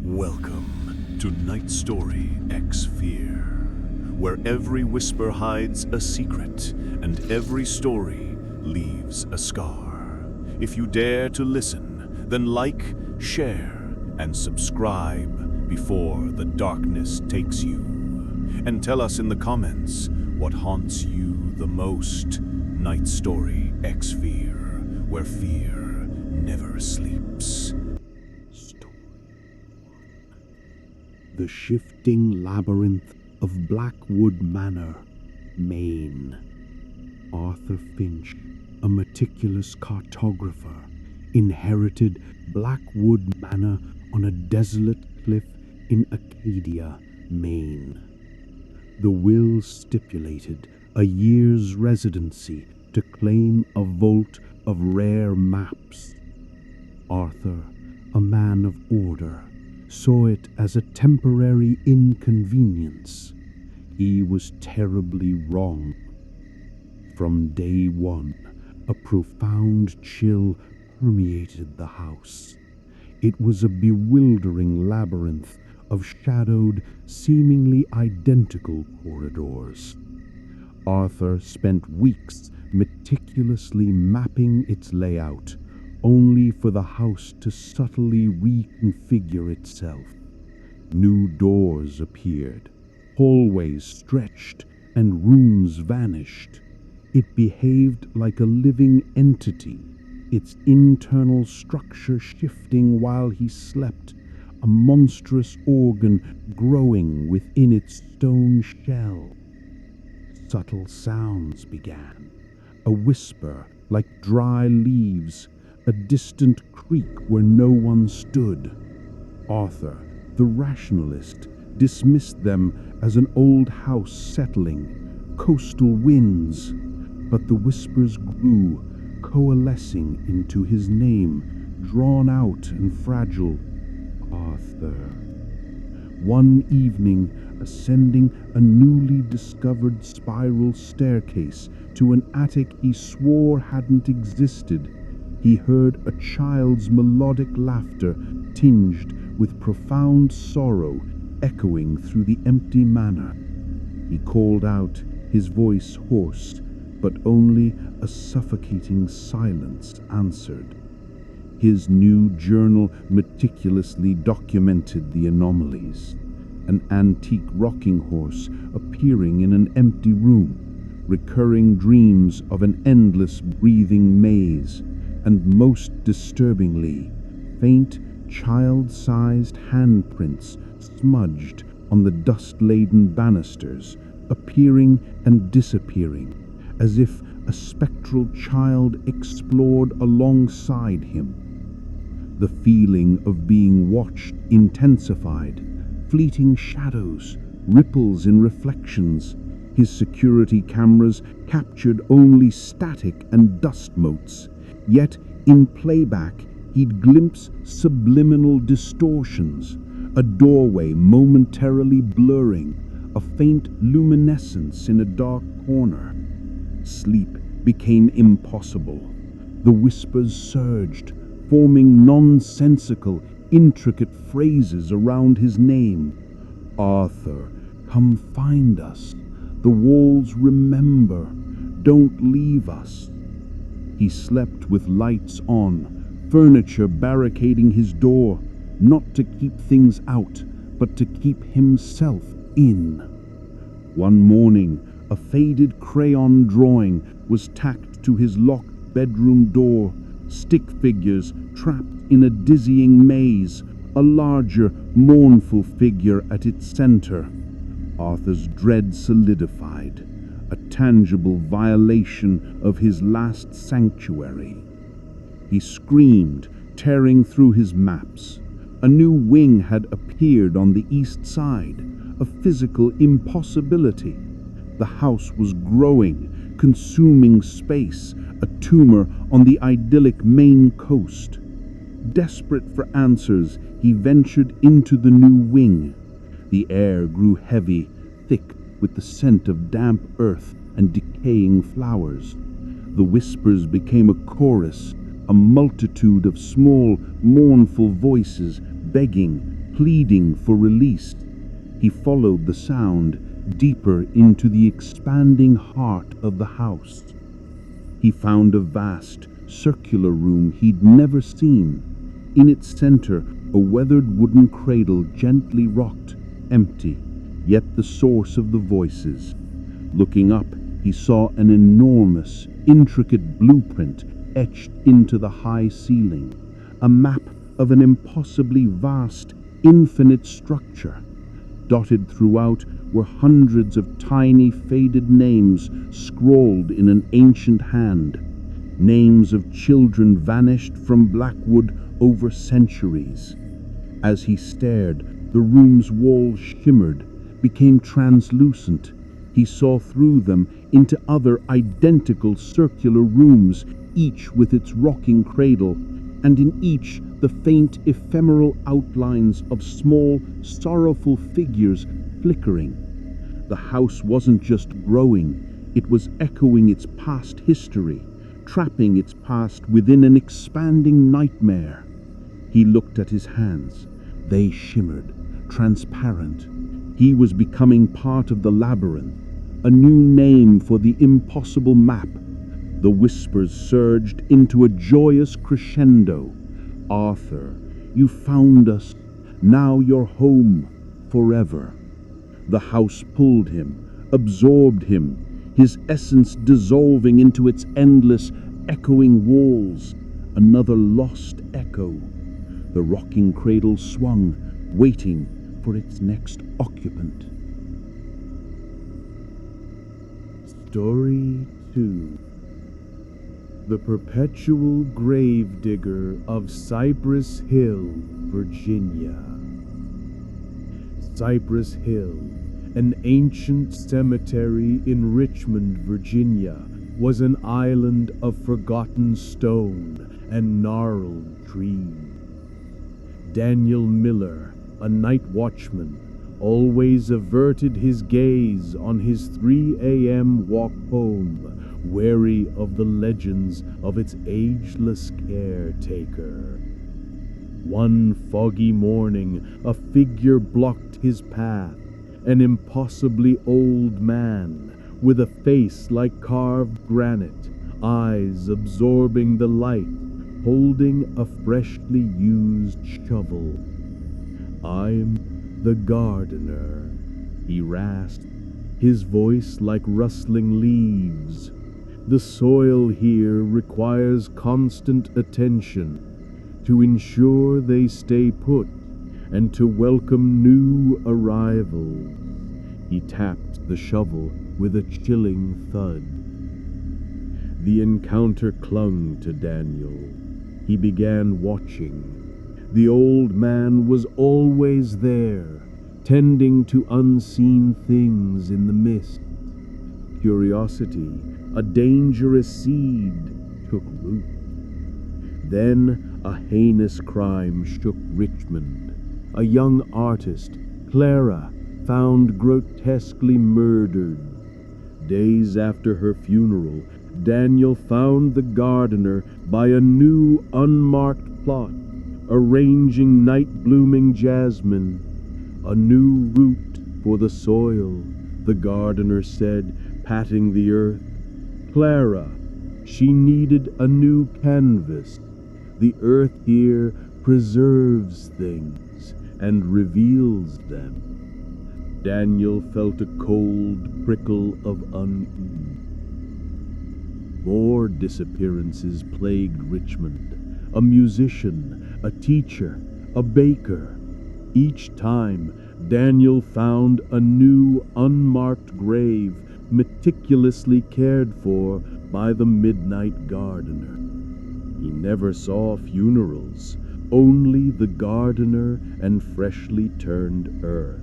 Welcome to NightStoryX Fear, where every whisper hides a secret and every story leaves a scar. If you dare to listen, then like, share, and subscribe before the darkness takes you. And tell us in the comments what haunts you the most. NightStoryX Fear, where fear never sleeps. The shifting labyrinth of Blackwood Manor, Maine. Arthur Finch, a meticulous cartographer, inherited Blackwood Manor on a desolate cliff in Acadia, Maine. The will stipulated a year's residency to claim a vault of rare maps. Arthur, a man of order, saw it as a temporary inconvenience. He was terribly wrong. From day one, a profound chill permeated the house. It was a bewildering labyrinth of shadowed, seemingly identical corridors. Arthur spent weeks meticulously mapping its layout, only for the house to subtly reconfigure itself. New doors appeared, hallways stretched, and rooms vanished. It behaved like a living entity, its internal structure shifting while he slept, a monstrous organ growing within its stone shell. Subtle sounds began, a whisper like dry leaves, a distant creak where no one stood. Arthur, the rationalist, dismissed them as an old house settling, coastal winds, but the whispers grew, coalescing into his name, drawn out and fragile, Arthur. One evening, ascending a newly discovered spiral staircase to an attic he swore hadn't existed, he heard a child's melodic laughter tinged with profound sorrow echoing through the empty manor. He called out, his voice hoarse, but only a suffocating silence answered. His new journal meticulously documented the anomalies. An antique rocking horse appearing in an empty room, recurring dreams of an endless breathing maze, and most disturbingly, faint, child-sized handprints smudged on the dust-laden banisters, appearing and disappearing, as if a spectral child explored alongside him. The feeling of being watched intensified, fleeting shadows, ripples in reflections. His security cameras captured only static and dust motes. Yet, in playback, he'd glimpse subliminal distortions, a doorway momentarily blurring, a faint luminescence in a dark corner. Sleep became impossible. The whispers surged, forming nonsensical, intricate phrases around his name. Arthur, come find us. The walls remember. Don't leave us. He slept with lights on, furniture barricading his door, not to keep things out, but to keep himself in. One morning, a faded crayon drawing was tacked to his locked bedroom door, stick figures trapped in a dizzying maze, a larger, mournful figure at its center. Arthur's dread solidified, a tangible violation of his last sanctuary. He screamed, tearing through his maps. A new wing had appeared on the east side, a physical impossibility. The house was growing, consuming space, a tumor on the idyllic Maine coast. Desperate for answers, he ventured into the new wing. The air grew heavy, thick with the scent of damp earth and decaying flowers. The whispers became a chorus, a multitude of small, mournful voices begging, pleading for release. He followed the sound deeper into the expanding heart of the house. He found a vast, circular room he'd never seen. In its center, a weathered wooden cradle gently rocked, empty, yet the source of the voices. Looking up, he saw an enormous, intricate blueprint etched into the high ceiling, a map of an impossibly vast, infinite structure. Dotted throughout were hundreds of tiny, faded names scrawled in an ancient hand. Names of children vanished from Blackwood over centuries. As he stared, the room's walls shimmered, became translucent. He saw through them into other identical circular rooms, each with its rocking cradle, and in each the faint ephemeral outlines of small, sorrowful figures flickering. The house wasn't just growing, it was echoing its past history, trapping its past within an expanding nightmare. He looked at his hands. They shimmered, transparent. He was becoming part of the labyrinth, a new name for the impossible map. The whispers surged into a joyous crescendo. Arthur, you found us. Now you're home forever. The house pulled him, absorbed him, his essence dissolving into its endless, echoing walls. Another lost echo. The rocking cradle swung, waiting for its next occupant. Story 2. The Perpetual Gravedigger of Cypress Hill, Virginia. Cypress Hill, an ancient cemetery in Richmond, Virginia, was an island of forgotten stone and gnarled trees. Daniel Miller, a night watchman, always averted his gaze on his 3 a.m. walk home, wary of the legends of its ageless caretaker. One foggy morning, a figure blocked his path, an impossibly old man, with a face like carved granite, eyes absorbing the light, holding a freshly used shovel. "I'm the gardener," he rasped, his voice like rustling leaves. "The soil here requires constant attention to ensure they stay put and to welcome new arrivals." He tapped the shovel with a chilling thud. The encounter clung to Daniel. He began watching. The old man was always there, tending to unseen things in the mist. Curiosity, a dangerous seed, took root. Then a heinous crime shook Richmond. A young artist, Clara, found grotesquely murdered. Days after her funeral, Daniel found the gardener by a new unmarked plot, arranging night-blooming jasmine. "A new root for the soil," the gardener said, patting the earth. "Clara, she needed a new canvas. The earth here preserves things and reveals them." Daniel felt a cold prickle of unease. More disappearances plagued Richmond. A musician, a teacher, a baker. Each time, Daniel found a new unmarked grave meticulously cared for by the midnight gardener. He never saw funerals, only the gardener and freshly turned earth.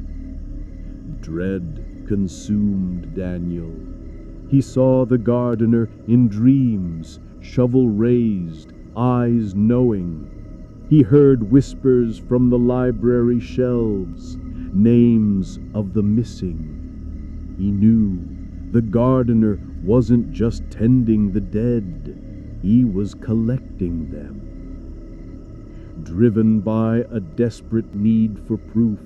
Dread consumed Daniel. He saw the gardener in dreams, shovel raised, eyes knowing. He heard whispers from the library shelves, names of the missing. He knew the gardener wasn't just tending the dead, he was collecting them. Driven by a desperate need for proof,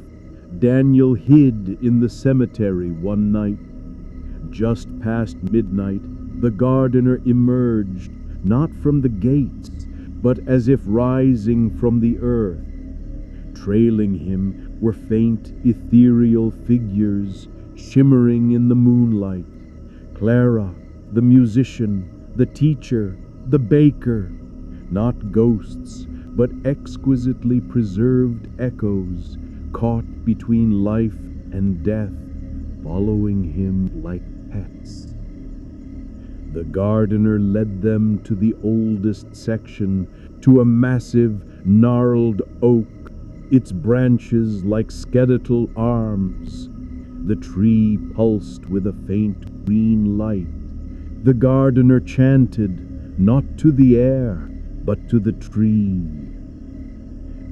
Daniel hid in the cemetery one night. Just past midnight, the gardener emerged, not from the gates, but as if rising from the earth. Trailing him were faint, ethereal figures, shimmering in the moonlight. Clara, the musician, the teacher, the baker, not ghosts, but exquisitely preserved echoes, caught between life and death, following him like pets. The gardener led them to the oldest section, to a massive, gnarled oak, its branches like skeletal arms. The tree pulsed with a faint green light. The gardener chanted, not to the air, but to the tree.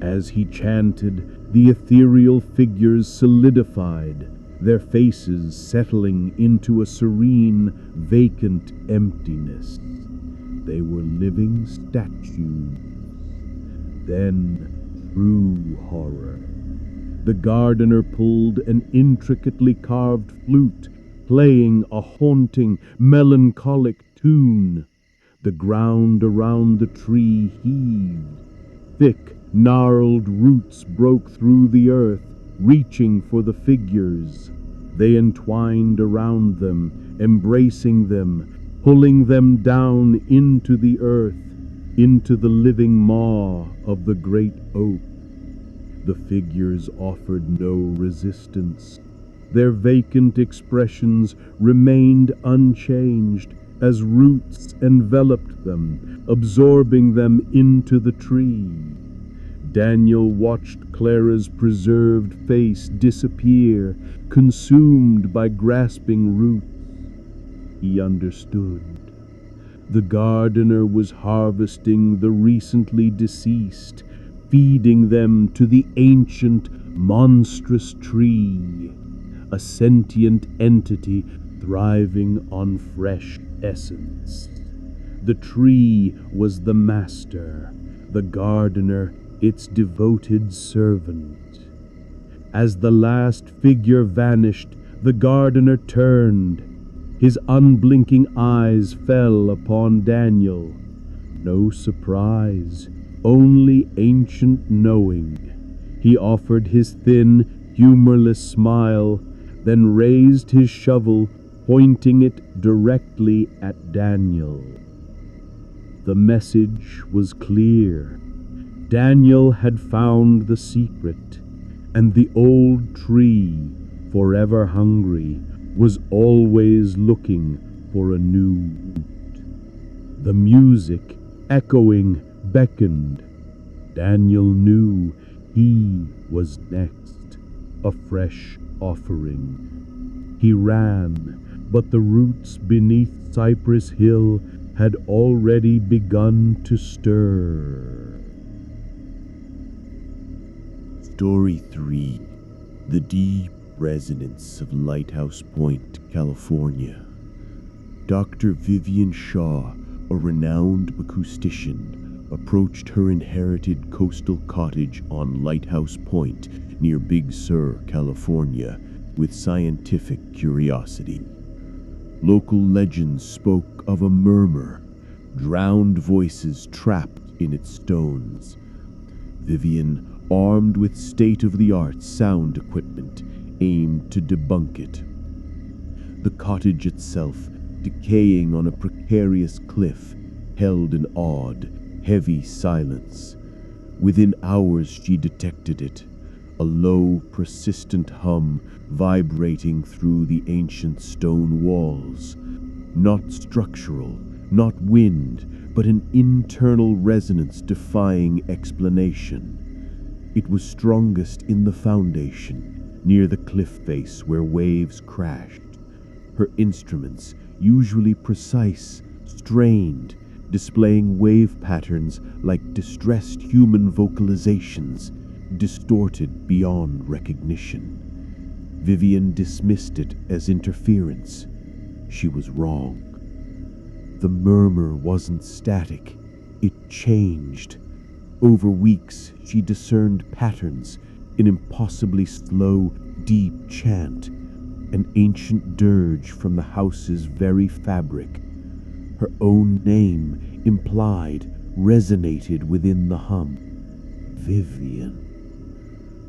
As he chanted, the ethereal figures solidified, their faces settling into a serene, vacant emptiness. They were living statues. Then, true horror. The gardener pulled an intricately carved flute, playing a haunting, melancholic tune. The ground around the tree heaved. Thick, gnarled roots broke through the earth, reaching for the figures. They entwined around them, embracing them, pulling them down into the earth, into the living maw of the great oak. The figures offered no resistance. Their vacant expressions remained unchanged as roots enveloped them, absorbing them into the tree. Daniel watched Clara's preserved face disappear, consumed by grasping roots. He understood. The gardener was harvesting the recently deceased, feeding them to the ancient, monstrous tree, a sentient entity thriving on fresh essence. The tree was the master, the gardener its devoted servant. As the last figure vanished, the gardener turned. His unblinking eyes fell upon Daniel. No surprise, only ancient knowing. He offered his thin, humorless smile, then raised his shovel, pointing it directly at Daniel. The message was clear. Daniel had found the secret, and the old tree, forever hungry, was always looking for a new root. The music, echoing, beckoned. Daniel knew he was next, a fresh offering. He ran, but the roots beneath Cypress Hill had already begun to stir. Story 3. The Deep Resonance of Lighthouse Point, California. Dr. Vivian Shaw, a renowned acoustician, approached her inherited coastal cottage on Lighthouse Point near Big Sur, California, with scientific curiosity. Local legends spoke of a murmur, drowned voices trapped in its stones. Vivian, armed with state-of-the-art sound equipment, aimed to debunk it. The cottage itself, decaying on a precarious cliff, held an odd, heavy silence. Within hours she detected it, a low, persistent hum vibrating through the ancient stone walls. Not structural, not wind, but an internal resonance defying explanation. It was strongest in the foundation, near the cliff face where waves crashed. Her instruments, usually precise, strained, displaying wave patterns like distressed human vocalizations, distorted beyond recognition. Vivian dismissed it as interference. She was wrong. The murmur wasn't static. It changed. Over weeks, she discerned patterns, an impossibly slow, deep chant, an ancient dirge from the house's very fabric. Her own name, implied, resonated within the hum. Vivian.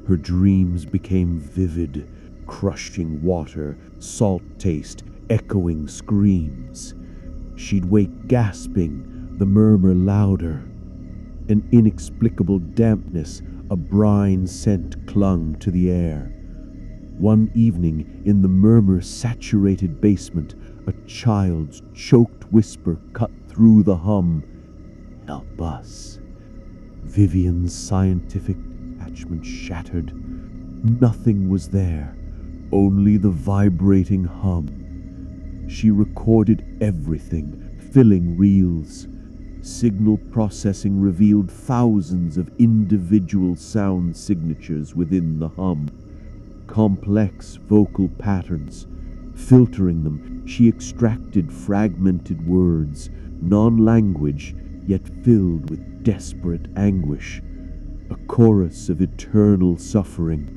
Her dreams became vivid, crushing water, salt taste, echoing screams. She'd wake gasping, the murmur louder. An inexplicable dampness, a brine scent clung to the air. One evening, in the murmur-saturated basement, a child's choked whisper cut through the hum. "Help us." Vivian's scientific attachment shattered. Nothing was there, only the vibrating hum. She recorded everything, filling reels. Signal processing revealed thousands of individual sound signatures within the hum. Complex vocal patterns. Filtering them, she extracted fragmented words, non-language, yet filled with desperate anguish. A chorus of eternal suffering.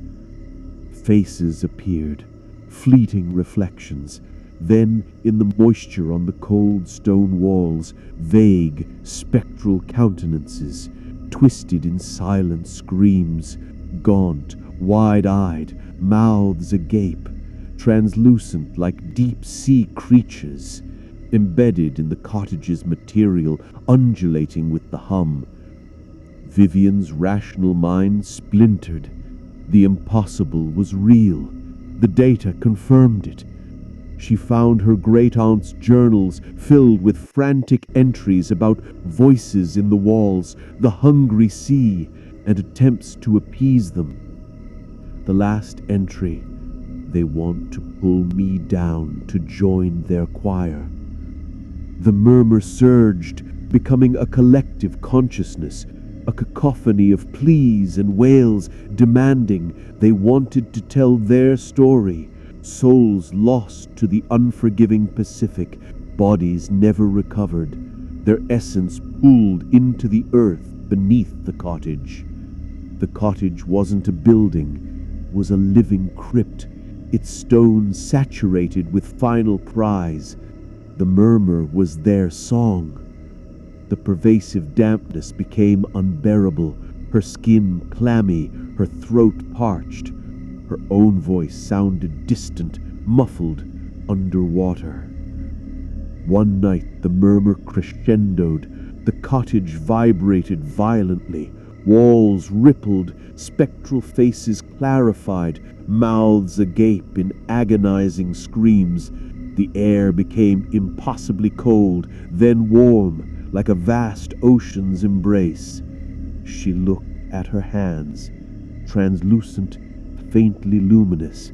Faces appeared, fleeting reflections. Then, in the moisture on the cold stone walls, vague, spectral countenances, twisted in silent screams, gaunt, wide-eyed, mouths agape, translucent like deep-sea creatures, embedded in the cottage's material, undulating with the hum. Vivian's rational mind splintered. The impossible was real. The data confirmed it. She found her great-aunt's journals filled with frantic entries about voices in the walls, the hungry sea, and attempts to appease them. The last entry: "They want to pull me down to join their choir." The murmur surged, becoming a collective consciousness, a cacophony of pleas and wails demanding they wanted to tell their story. Souls lost to the unforgiving Pacific, bodies never recovered, their essence pulled into the earth beneath the cottage. The cottage wasn't a building, it was a living crypt, its stone saturated with final cries. The murmur was their song. The pervasive dampness became unbearable, her skin clammy, her throat parched. Her own voice sounded distant, muffled, underwater. One night the murmur crescendoed. The cottage vibrated violently. Walls rippled, spectral faces clarified, mouths agape in agonizing screams. The air became impossibly cold, then warm, like a vast ocean's embrace. She looked at her hands, translucent, faintly luminous,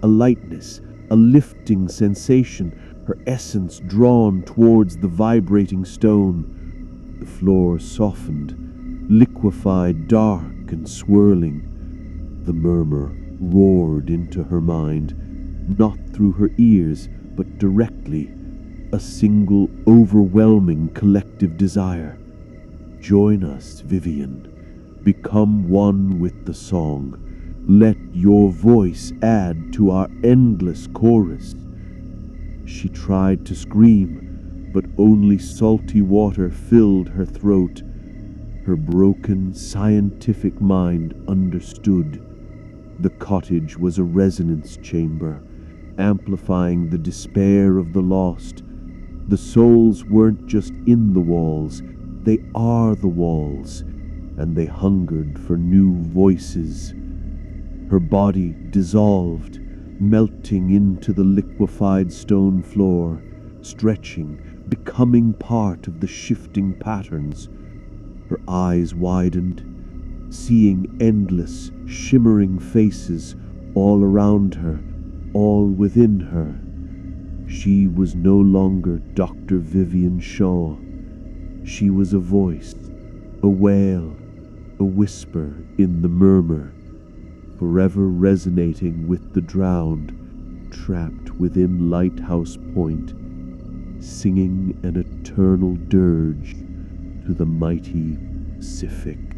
a lightness, a lifting sensation, her essence drawn towards the vibrating stone. The floor softened, liquefied, dark and swirling. The murmur roared into her mind, not through her ears, but directly, a single overwhelming collective desire. Join us, Vivian. Become one with the song. Let your voice add to our endless chorus. She tried to scream, but only salty water filled her throat. Her broken, scientific mind understood. The cottage was a resonance chamber, amplifying the despair of the lost. The souls weren't just in the walls, they are the walls, and they hungered for new voices. Her body dissolved, melting into the liquefied stone floor, stretching, becoming part of the shifting patterns. Her eyes widened, seeing endless, shimmering faces all around her, all within her. She was no longer Dr. Vivian Shaw. She was a voice, a wail, a whisper in the murmur, forever resonating with the drowned, trapped within Lighthouse Point, singing an eternal dirge to the mighty Pacific.